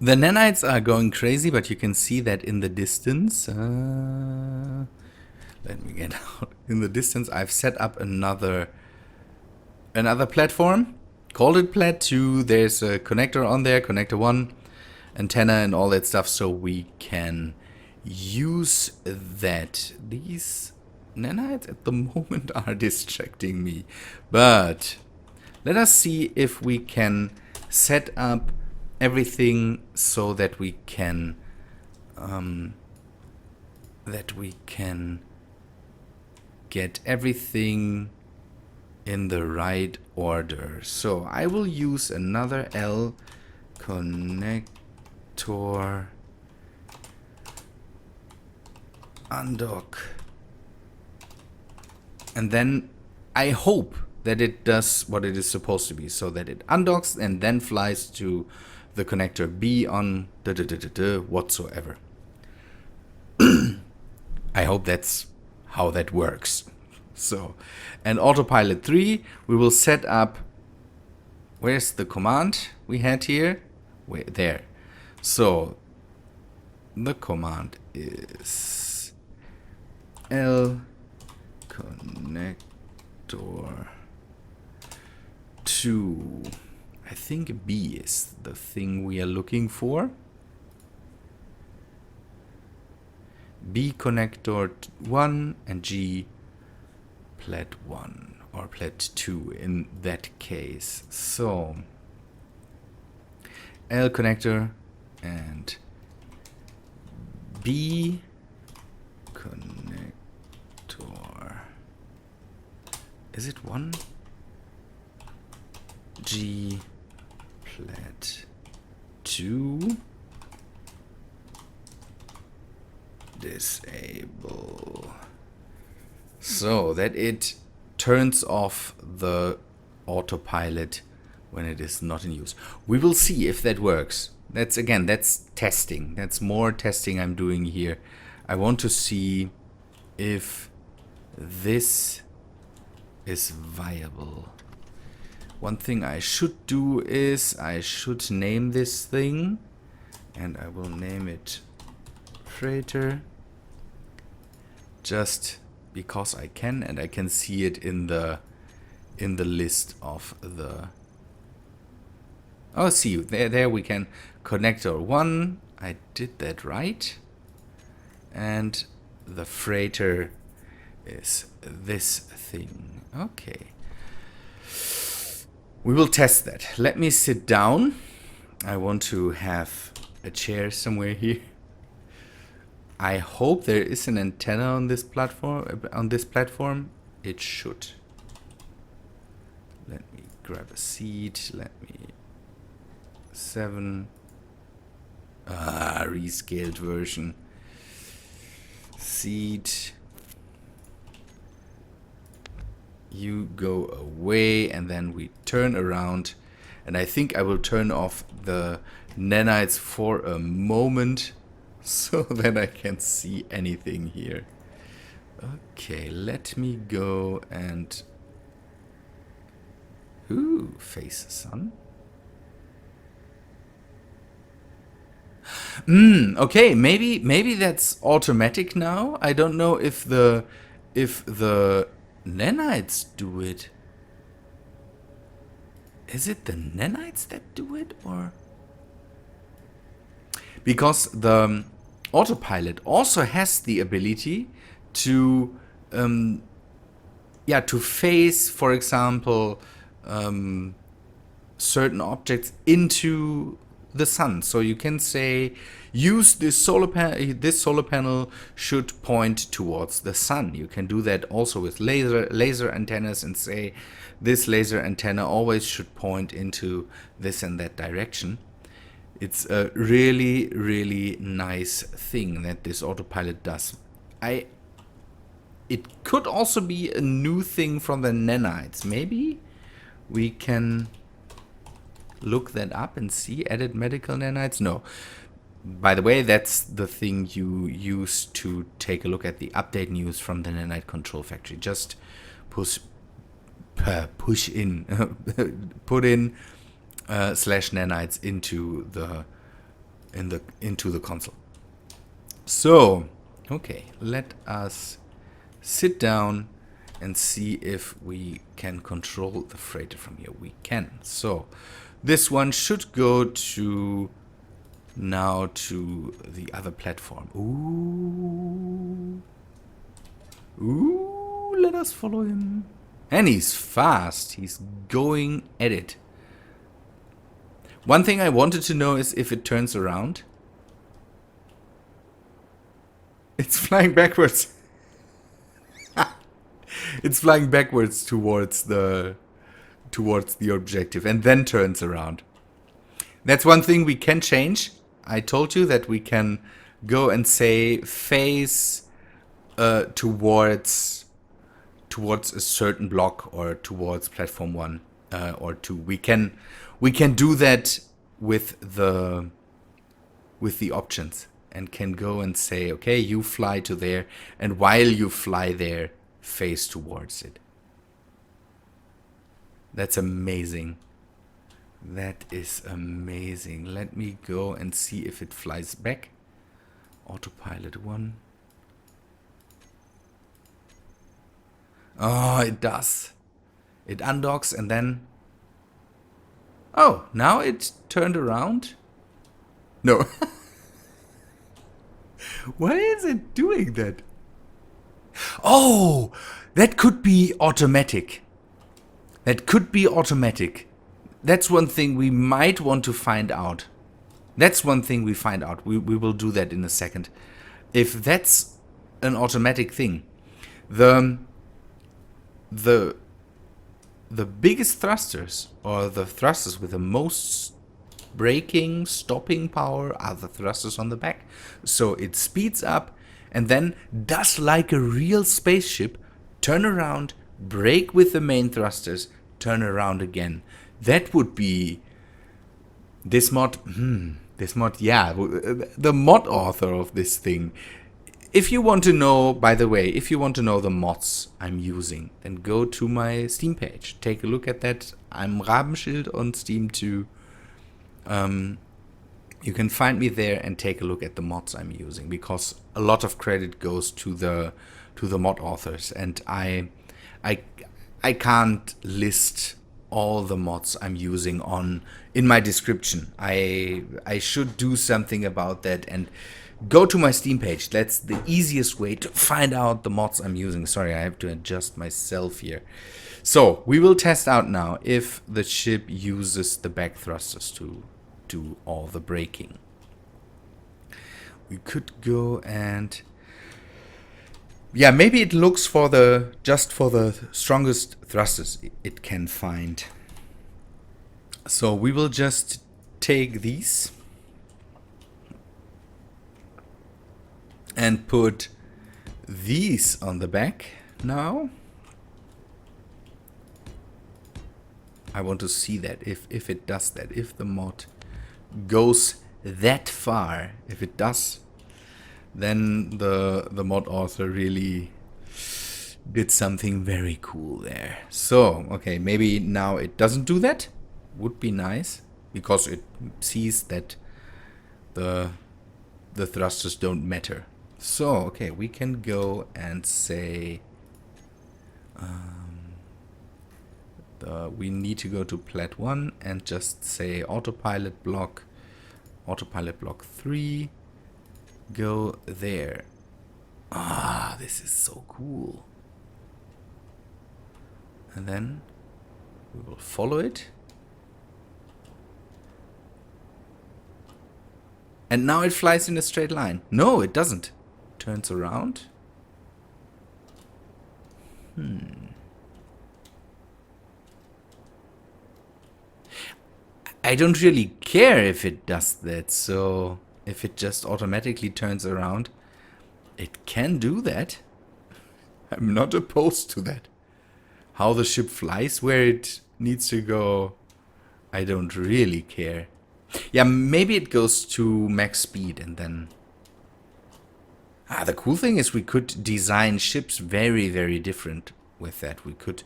The nanites are going crazy, but you can see that in the distance. Let me get out. In the distance, I've set up another platform. Called it Plat 2. There's a connector on there, connector 1, antenna and all that stuff, so we can use that. These nanites at the moment are distracting me. But let us see if we can set up everything so that we can get everything in the right order. So I will use another L connector undock, and then I hope that it does what it is supposed to be, so that it undocks and then flies to the connector B on whatsoever. I hope that's how that works. So, and autopilot 3, we will set up. Where's the command we had here? Wait, there. So the command is L connector 2. I think B is the thing we are looking for. B connector 1 and G plat 1 or plat 2 in that case. So L connector and B connector. Is it 1? G plat 2. Disable. So that it turns off the autopilot when it is not in use. We will see if that works. That's testing. That's more testing I'm doing here. I want to see if this is viable. One thing I should do is I should name this thing, and I will name it Freighter, just because I can, and I can see it in the list of the. Oh, see, there we can. Connector 1, I did that right. And the freighter is this thing. Okay. We will test that. Let me sit down. I want to have a chair somewhere here. I hope there is an antenna on this platform. It should. Let me grab a seat. Let me 7. Rescaled version. Seat. You go away, and then we turn around, and I think I will turn off the nanites for a moment so that I can see anything here. Okay, let me go and face the sun. Okay, maybe that's automatic now. I don't know if the nanites do it. Is it the nanites that do it, or? Because the autopilot also has the ability to face, for example, certain objects into the sun. So you can say, use this solar panel should point towards the sun. You can do that also with laser antennas and say, this laser antenna always should point into this and that direction. It's a really, really nice thing that this autopilot does. It could also be a new thing from the nanites. Maybe we can look that up and see. Added medical nanites? No. By the way, that's the thing you use to take a look at the update news from the nanite control factory. Just put in /nanites into the into the console. So, okay, let us sit down and see if we can control the freighter from here. We can. So, this one should go to now to the other platform. Ooh, let us follow him. And he's fast. He's going at it. One thing I wanted to know is if it turns around. It's flying backwards. It's flying backwards towards the objective and then turns around. That's one thing we can change. I told you that we can go and say face towards a certain block or towards platform 1 or 2. We can do that with the options and can go and say, okay, you fly to there, and while you fly there, face towards it. That's amazing. That is amazing. Let me go and see if it flies back. Autopilot 1. Oh, it does. It undocks and then... Oh, now it turned around? No. Why is it doing that? Oh, that could be automatic. That could be automatic. That's one thing we might want to find out. That's one thing we find out. We will do that in a second. If that's an automatic thing, the biggest thrusters, or the thrusters with the most braking, stopping power, are the thrusters on the back. So it speeds up and then does like a real spaceship, turn around, brake with the main thrusters, turn around again. That would be this mod. Yeah, the mod author of this thing. If you want to know, by the way, if you want to know the mods I'm using, then go to my Steam page. Take a look at that. I'm Rabenschild on Steam too. You can find me there and take a look at the mods I'm using, because a lot of credit goes to the mod authors, and I can't list all the mods I'm using in my description. I should do something about that and go to my Steam page. That's the easiest way to find out the mods I'm using. Sorry, I have to adjust myself here. So we will test out now if the ship uses the back thrusters to do all the braking. We could go and... yeah, maybe it looks for just for the strongest thrusters it can find. So we will just take these and put these on the back now. I want to see that if it does that, if the mod goes that far. If it does, then the mod author really did something very cool there. So, okay, maybe now it doesn't do that. Would be nice, because it sees that the thrusters don't matter. So, okay, we can go and say we need to go to plat 1 and just say autopilot block 3, go there. Ah, this is so cool. And then we will follow it. And now it flies in a straight line. No, it doesn't. Turns around. I don't really care if it does that. So if it just automatically turns around, it can do that. I'm not opposed to that. How the ship flies where it needs to go, I don't really care. Yeah, maybe it goes to max speed and then... the cool thing is we could design ships very, very different with that. We could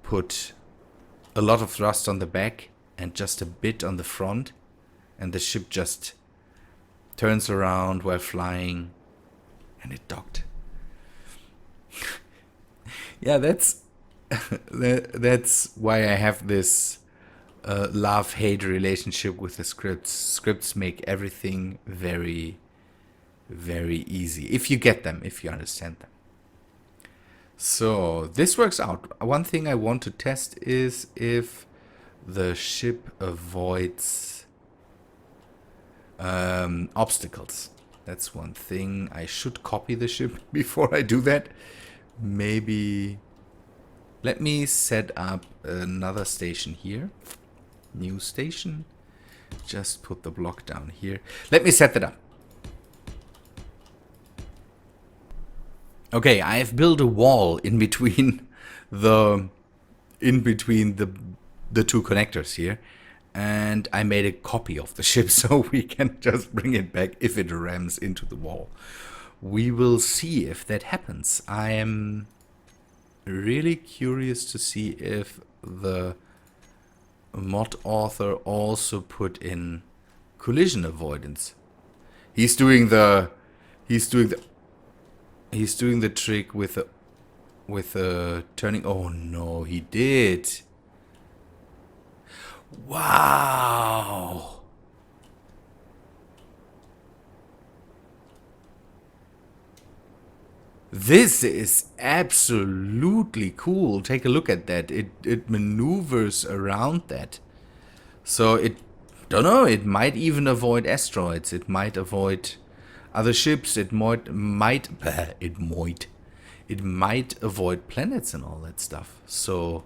put a lot of thrust on the back and just a bit on the front, and the ship just turns around while flying, and it docked. Yeah, that's that's why I have this love-hate relationship with the scripts. Scripts make everything very, very easy if you get them, if you understand them. So this works out. One thing I want to test is if the ship avoids obstacles. That's one thing. I should copy the ship before I do that. Maybe let me set up another station here. New station. Just put the block down here. Let me set that up. Okay, I've built a wall in between the two connectors here, and I made a copy of the ship so we can just bring it back if it rams into the wall. We will see if that happens. I am really curious to see if the mod author also put in collision avoidance. He's doing the trick with turning. Oh no, he did. Wow. This is absolutely cool. Take a look at that. It maneuvers around that. So it might even avoid asteroids. It might avoid other ships. It might avoid planets and all that stuff. So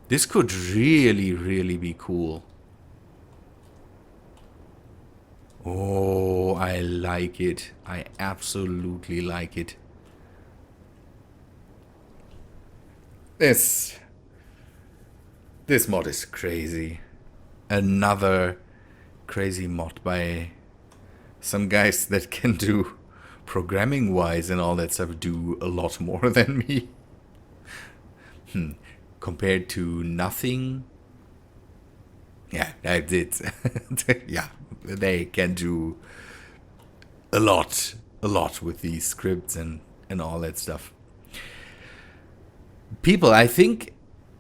this could really, really be cool. Oh, I like it. I absolutely like it. This mod is crazy. Another crazy mod by some guys that can do programming wise and all that stuff, do a lot more than me. Compared to nothing. Yeah, that's it. Yeah, they can do a lot with these scripts and all that stuff. People, I think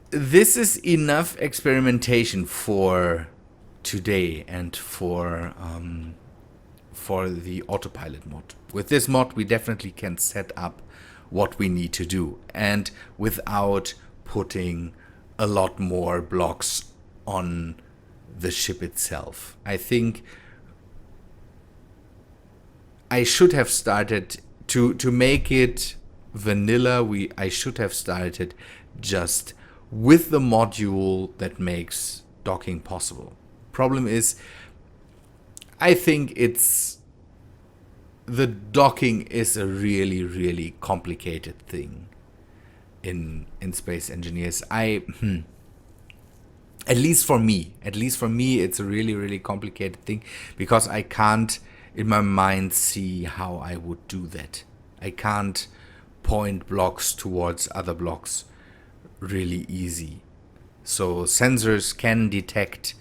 this is enough experimentation for today and for the autopilot mod. With this mod, we definitely can set up what we need to do, and without putting a lot more blocks on the ship itself. I think I should have started to make it vanilla. I should have started just with the module that makes docking possible. Problem is, I think the docking is a really, really complicated thing in Space Engineers. At least for me, it's a really, really complicated thing because I can't in my mind see how I would do that. I can't point blocks towards other blocks really easy. So sensors can detect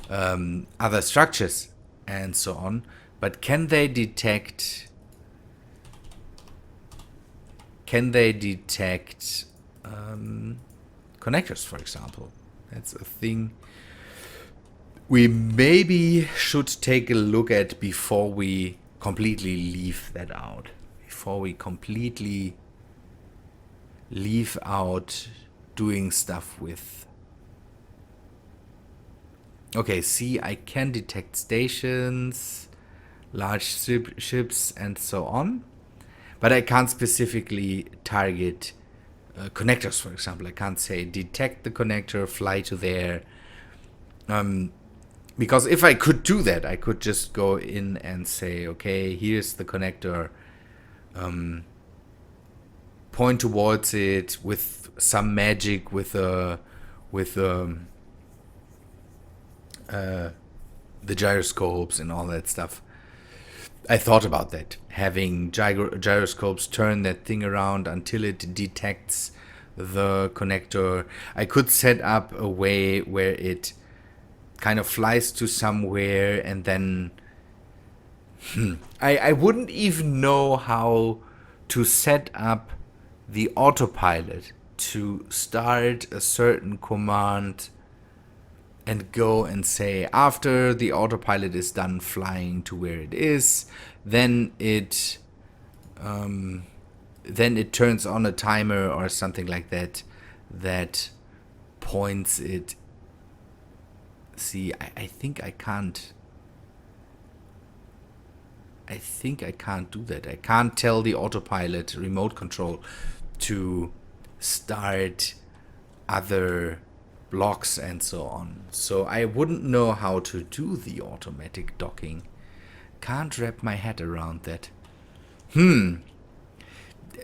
other structures and so on, but can they detect connectors, for example? That's a thing we maybe should take a look at before we completely leave that out. Before we completely leave out doing stuff with... Okay, see, I can detect stations, large ships, and so on. But I can't specifically target connectors, for example. I can't say detect the connector, fly to there. Because if I could do that, I could just go in and say, okay, here's the connector. Point towards it with some magic, with the gyroscopes and all that stuff. I thought about that, having gyroscopes turn that thing around until it detects the connector. I could set up a way where it kind of flies to somewhere and then I wouldn't even know how to set up the autopilot to start a certain command and go and say, after the autopilot is done flying to where it is, then it turns on a timer or something like that that points it. See, I think I can't. I think I can't do that. I can't tell the autopilot remote control to start other blocks and so on. So I wouldn't know how to do the automatic docking. Can't wrap my head around that.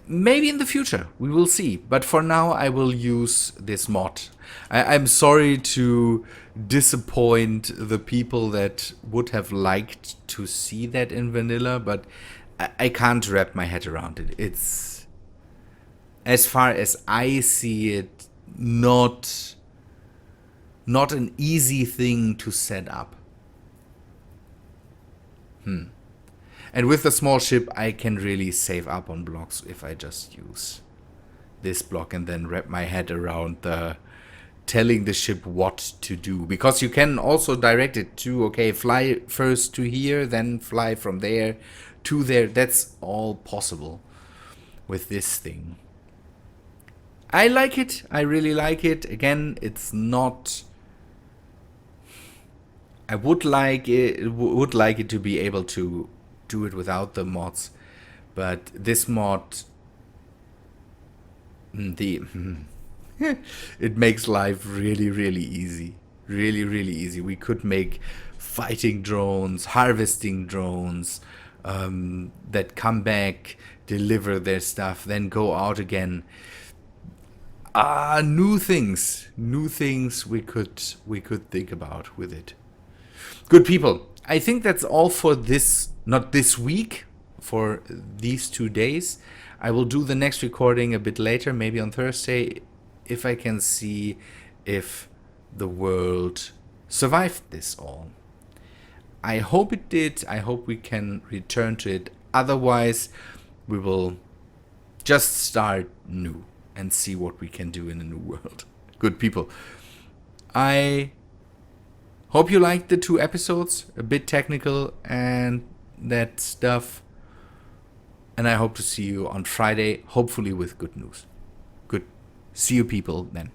Maybe in the future, we will see. But for now, I will use this mod. I'm sorry to disappoint the people that would have liked to see that in vanilla, but I can't wrap my head around it. It's, as far as I see it, not an easy thing to set up. And with the small ship, I can really save up on blocks if I just use this block and then wrap my head around the telling the ship what to do. Because you can also direct it to, okay, fly first to here, then fly from there to there. That's all possible with this thing. I like it. I really like it. Again, it's not... I would like it to be able to do it without the mods, but this mod, it makes life really, really easy. Really, really easy. We could make fighting drones, harvesting drones, that come back, deliver their stuff, then go out again. New things we could think about with it. Good people, I think that's all for this, not this week, for these 2 days. I will do the next recording a bit later, maybe on Thursday, if I can see if the world survived this all. I hope it did. I hope we can return to it. Otherwise, we will just start new and see what we can do in a new world. Good people. I hope you liked the 2 episodes, a bit technical and that stuff. And I hope to see you on Friday, hopefully with good news. Good. See you people then.